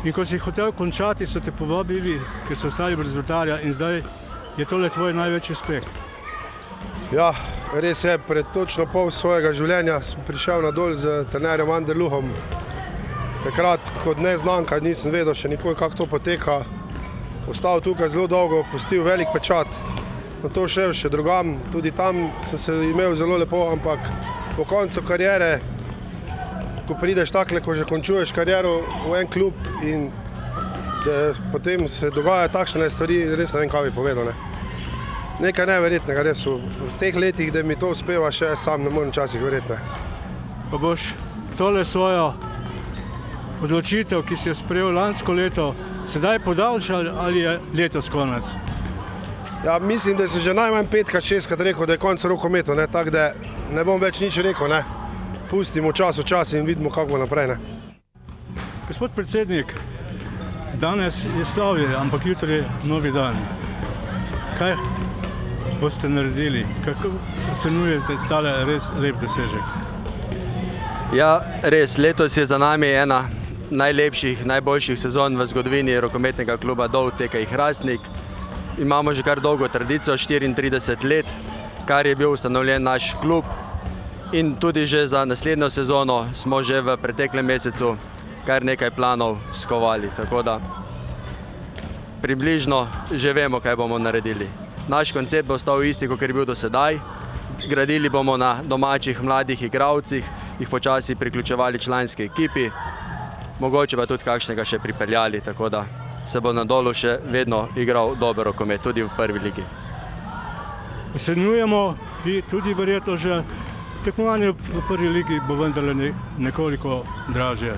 S9: In ko si hotel končati, so te povabili, ker so ostali brez vratarja in zdaj je tole tvoj največji uspeh.
S12: Ja, res je, pred točno pol svojega življenja sem prišel na dol z trenerjem Anderluhom. Takrat kot neznanka nisem vedel še nikoli, kako to poteka. Ostal tukaj zelo dolgo, pustil velik pečat. Na to šel še drugam, tudi tam sem se imel zelo lepo, ampak po koncu kariere, ko prideš takle, ko že končuješ kariero v en klub in da potem se dogajajo takšne stvari, res ne vem, kaj bi povedal. Nekaj neverjetnega, res v teh letih, da mi to uspeva, še sam ne morem včasih verjeti.
S9: Pa boš tole svojo odločitev, ki si jo sprejel lansko leto, sedaj podaljšal ali je letos konec?
S12: Ja, mislim, da sem že najmanj 5-krat, 6-krat rekel, da je konec rokometa, tako da ne bom več nič rekel. Pustimo čas v čas in vidimo, kako bo naprej.
S9: Gospod predsednik, danes je slavje, ampak jutri je novi dan. Kaj boste naredili? Kako ocenjujete tale res lep dosežek?
S13: Ja, res, letos je za nami ena najlepših, najboljših sezon v zgodovini rokometnega kluba Dol TKI Hrastnik. Imamo že kar dolgo tradicijo, 34 let, kar je bil ustanovljen naš klub. In tudi že za naslednjo sezono smo že v preteklem mesecu kar nekaj planov skovali. Tako da približno že vemo, kaj bomo naredili. Naš koncept bo ostal isti, kot je bil do sedaj. Gradili bomo na domačih mladih igralcih, jih počasi priključevali članski ekipi, mogoče pa tudi kakšnega še pripeljali, tako da se bo na Dolu še vedno igral dober rokomet, tudi v prvi ligi.
S9: Ocenjujemo tudi verjetno že tekmovanje v prvi ligi bo vendarle nekoliko dražje.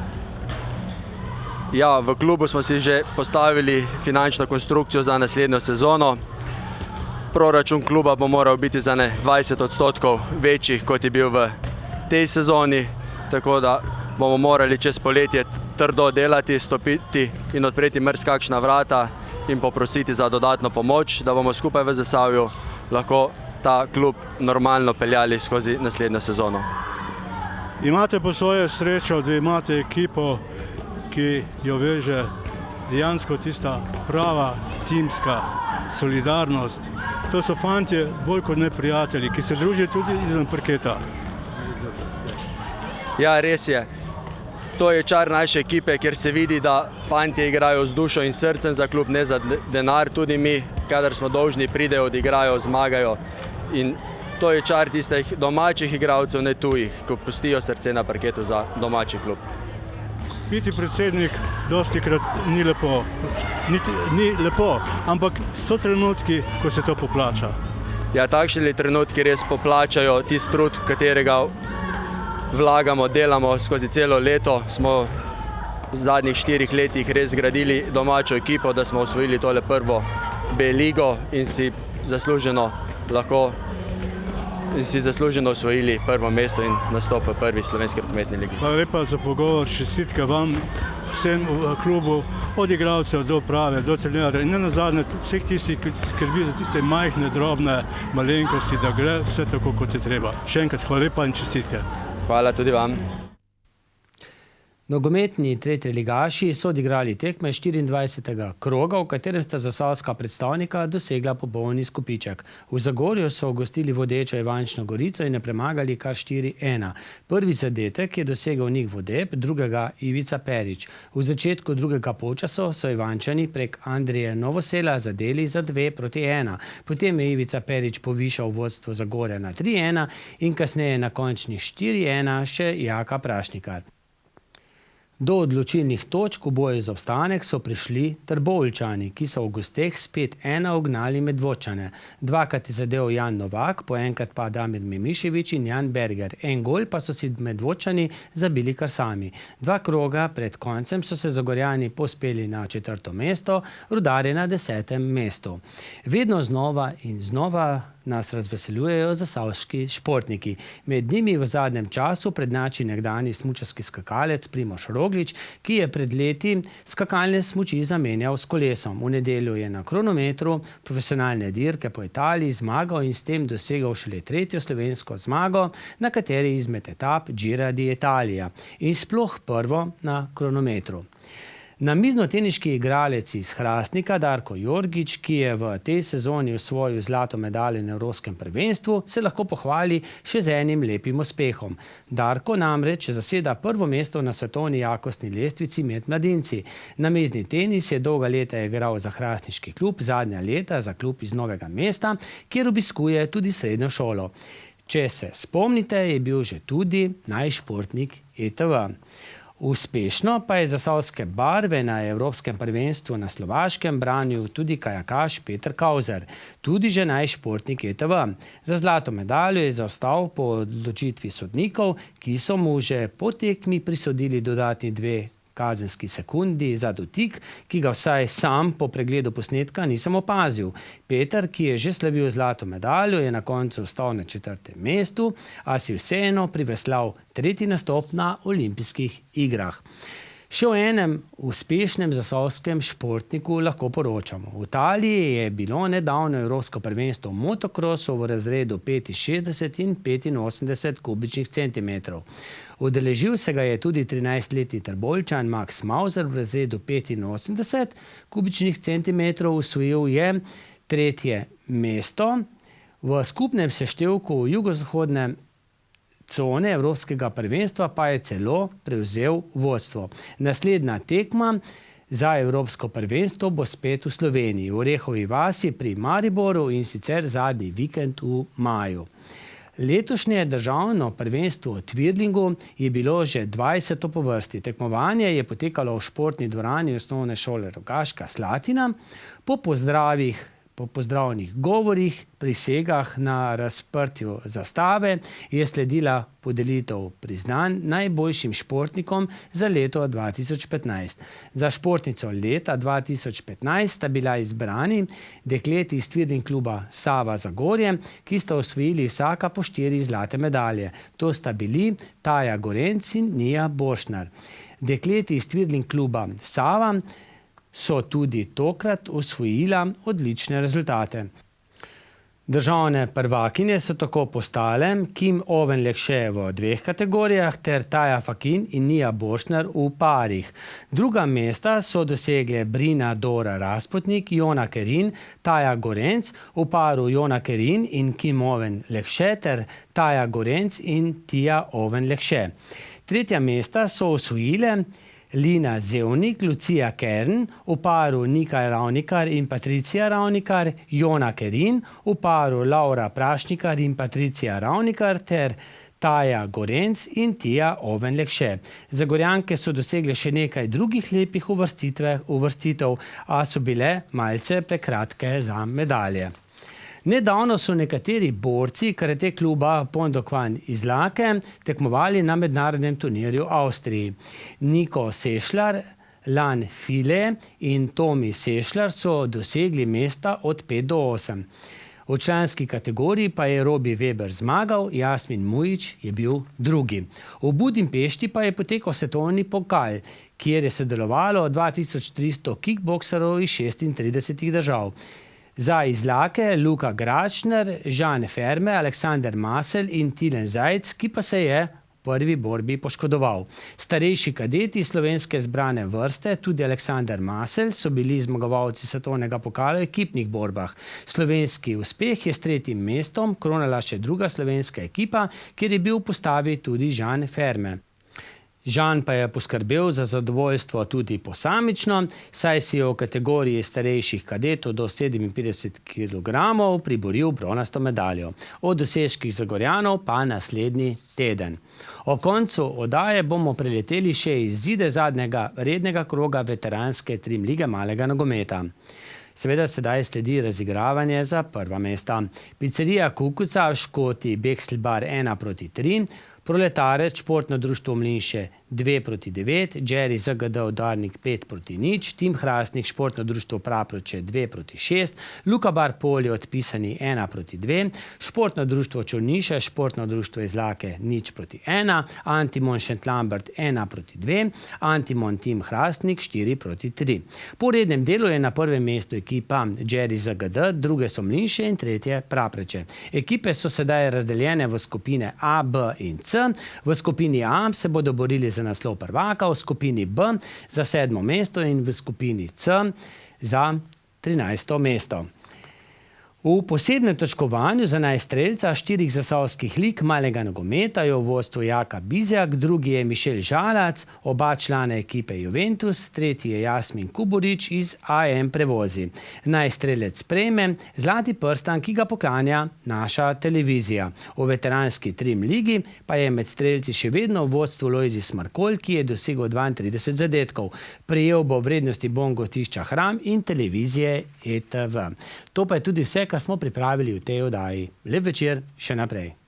S13: Ja, v klubu smo si že postavili finančno konstrukcijo za naslednjo sezono. Proračun kluba bo moral biti za 20% večji, kot je bil v tej sezoni, tako da bomo morali čez poletje trdo delati, stopiti in odpreti kakšna vrata in poprositi za dodatno pomoč, da bomo skupaj v Zasavju lahko ta klub normalno peljali skozi naslednjo sezono.
S9: Imate po svoje srečo, da imate ekipo, ki jo veže dejansko tista prava timska solidarnost. To so fantje bolj kot ne prijatelji, ki se družijo tudi izven parketa.
S13: Ja, res je. To je čar naše ekipe, kjer se vidi, da fantje igrajo z dušo in srcem za klub, ne za denar. Tudi mi, kadar smo dolžni, pridejo, odigrajo, zmagajo. In to je čar tistih domačih igralcev, ne tujih, ko pustijo srce na parketu za domači klub.
S9: Biti predsednik dostikrat ni lepo, ni lepo, ampak so trenutki, ko se to poplača.
S13: Ja, takšni trenutki res poplačajo tisti trud, katerega vlagamo, delamo skozi celo leto. Smo v zadnjih 4 letih res zgradili domačo ekipo, da smo osvojili tole prvo B ligo in si zasluženo osvojili prvo mesto in nastop v prvi slovenski rokometni ligi.
S9: Hvala lepa za pogovor, čestitke vam, vsem v klubu, od igralcev do uprave, do trenerja in nenazadnje vseh tistih, ki skrbi za tiste majhne, drobne malenkosti, da gre vse tako, kot je treba. Še enkrat hvala lepa in čestitke.
S13: Hvala tudi vam.
S1: Nogometni tretjeligaši so odigrali tekme 24. kroga, v katerem sta zasavska predstavnika dosegla popolni izkupiček. V Zagorju so gostili vodečo Ivančno Gorico in je premagali kar 4-1. Prvi zadetek je dosegel Nik Vodeb, drugega Ivica Perič. V začetku drugega polčasa so Ivančani prek Andreja Novosela zadeli za 2-1. Potem je Ivica Perič povišal vodstvo Zagorja na 3-1 in kasneje na končnih 4-1 še Jaka Prašnikar. Do odločilnih točk v boju za obstanek so prišli Trboveljčani, ki so v gosteh spet 1 ugnali Medvodčane. Dvakrat je zadel Jan Novak, po enkrat pa Damir Mimišević in Jan Berger. En gol pa so si Medvodčani zabili kar sami. 2 kroga pred koncem so se Zagorjani pospeli na 4. mesto, Rudarje na 10. mestu. Vedno znova in znova nas razveseljujejo zasavski športniki. Med njimi v zadnjem času prednjači nekdanji smučarski skakalec Primož Roglič, ki je pred leti skakalne smuči zamenjal s kolesom. V nedeljo je na kronometru profesionalne dirke po Italiji zmagal in s tem dosegel šele 3. slovensko zmago na kateri izmed etap Gira d'Italia in sploh prvo na kronometru. Namiznoteniški igralec iz Hrastnika Darko Jorgič, ki je v tej sezoni osvojil zlato medaljo na Evropskem prvenstvu, se lahko pohvali še z enim lepim uspehom. Darko namreč zaseda prvo mesto na svetovni jakostni lestvici med mladinci. Namizni tenis je dolga leta igral za hrastniški klub, zadnja leta za klub iz Novega mesta, kjer obiskuje tudi srednjo šolo. Če se spomnite, je bil že tudi najšportnik ETV. Uspešno pa je zasavske barve na Evropskem prvenstvu na Slovaškem branil tudi kajakaš Peter Kauzer, tudi že najšportnik ETV. Za zlato medaljo je zaostal po odločitvi sodnikov, ki so mu že po tekmi prisodili dodatni 2 kazenski sekundi za dotik, ki ga vsaj sam po pregledu posnetka nisem opazil. Peter, ki je že slavil zlato medaljo, je na koncu ostal na 4. mestu, a si vseeno priveslal 3. nastop na olimpijskih igrah. Še o enem uspešnem zasavskem športniku lahko poročamo. V Italiji je bilo nedavno evropsko prvenstvo v motokrosu v razredu 65 in 85 kubičnih centimetrov. Udeležil se ga je tudi 13-letni Trboveljčan Max Mauser v razredu 85 kubičnih centimetrov, osvojil je 3. mesto. V skupnem seštevku jugozahodne cone evropskega prvenstva pa je celo prevzel vodstvo. Naslednja tekma za evropsko prvenstvo bo spet v Sloveniji, v Orehovi vasi pri Mariboru in sicer zadnji vikend v maju. Letošnje državno prvenstvo v Twirlingu je bilo že 20. po vrsti. Tekmovanje je potekalo v športni dvorani osnovne šole Rogaška Slatina. Po pozdravnih govorih, prisegah na razprtju zastave je sledila podelitev priznanj najboljšim športnikom za leto 2015. Za športnico leta 2015 sta bila izbrani dekleti iz Twirling kluba Sava Zagorje, ki sta osvojili vsaka po 4 zlate medalje. To sta bili Taja Gorenc in Nija Bošnar. Dekleti iz Twirling kluba Sava so tudi tokrat osvojila odlične rezultate. Državne prvakinje so tako postale Kim Oven Lekše v 2 kategorijah ter Taja Fakin in Nija Bošnar v parih. Druga mesta so dosegle Brina Dora Rasputnik, Jona Kerin, Taja Gorenc v paru Jona Kerin in Kim Oven Lekše ter Taja Gorenc in Tija Oven Lekše. Tretja mesta so osvojile Lina Zevnik, Lucija Kern, v paru Nika Ravnikar in Patricija Ravnikar, Jona Kerin, v paru Laura Prašnikar in Patricija Ravnikar ter Taja Gorenc in Tija Oven Lekše. Zagorjanke so dosegle še nekaj drugih lepih uvrstitev, a so bile malce prekratke za medalje. Nedavno so nekateri borci karate kluba Pondokvan iz Lake tekmovali na mednarodnem turnirju v Avstriji. Niko Sešljar, Lan File in Tomi Sešljar so dosegli mesta od 5 do 8. V članski kategoriji pa je Robi Weber zmagal, Jasmin Mujič je bil drugi. V Budimpešti pa je potekal svetovni pokal, kjer je sodelovalo 2300 kickbokserov iz 36 držav. Za Izlake Luka Gračner, Žan Ferme, Aleksander Masel in Tilen Zajc, ki pa se je v prvi borbi poškodoval. Starejši kadeti slovenske zbrane vrste, tudi Aleksander Masel, so bili zmagovalci svetovnega pokala v ekipnih borbah. Slovenski uspeh je s 3. mestom kronala še druga slovenska ekipa, kjer je bil v postavi tudi Žan Ferme. Žan pa je poskrbel za zadovoljstvo tudi posamično, saj si je v kategoriji starejših kadetov do 57 kg priboril bronasto medaljo. O dosežkih Zagorjanov pa naslednji teden. Ob koncu oddaje bomo preleteli še izide zadnjega rednega kroga veteranske Trim lige malega nogometa. Seveda sedaj sledi razigravanje za prva mesta. Pizzerija Kukuca, Škoti, Bekselbar 1-3, Proletarec, športno društvo Mlinše 2-9, Jerry ZGD Udarnik 5-0, Tim Hrastnik, športno društvo Praproče 2-6, Luka Bar Polje odpisani 1-2, športno društvo Čorniša, športno društvo Izlake 0-1, Antimon Šentlambert 1-2, Antimon Tim Hrastnik 4-3. Po rednem delu je na prvem mestu ekipa Jerry ZGD, druge so Mlinše in tretje Praproče. Ekipe so sedaj razdeljene v skupine A, B in C. V skupini A se bodo borili za naslov prvaka, v skupini B za 7. mesto in v skupini C za 13. mesto. V posebnem točkovanju za najstrelca 4 zasavskih lig malega nogometa je v vodstvu Jaka Bizjak, drugi je Mišel Žalac, oba člana ekipe Juventus, tretji je Jasmin Kuburič iz AM Prevozi. Najstrelec prejme zlati prstan, ki ga poklanja naša televizija. V veteranski Trim ligi pa je med strelci še vedno v vodstvu Lojzis Markol, ki je dosegel 32 zadetkov. Prejel bo vrednosti bon gostišča Hram in televizije ETV. To pa je tudi vse, kar smo pripravili v tej oddaji. Lep večer, še naprej.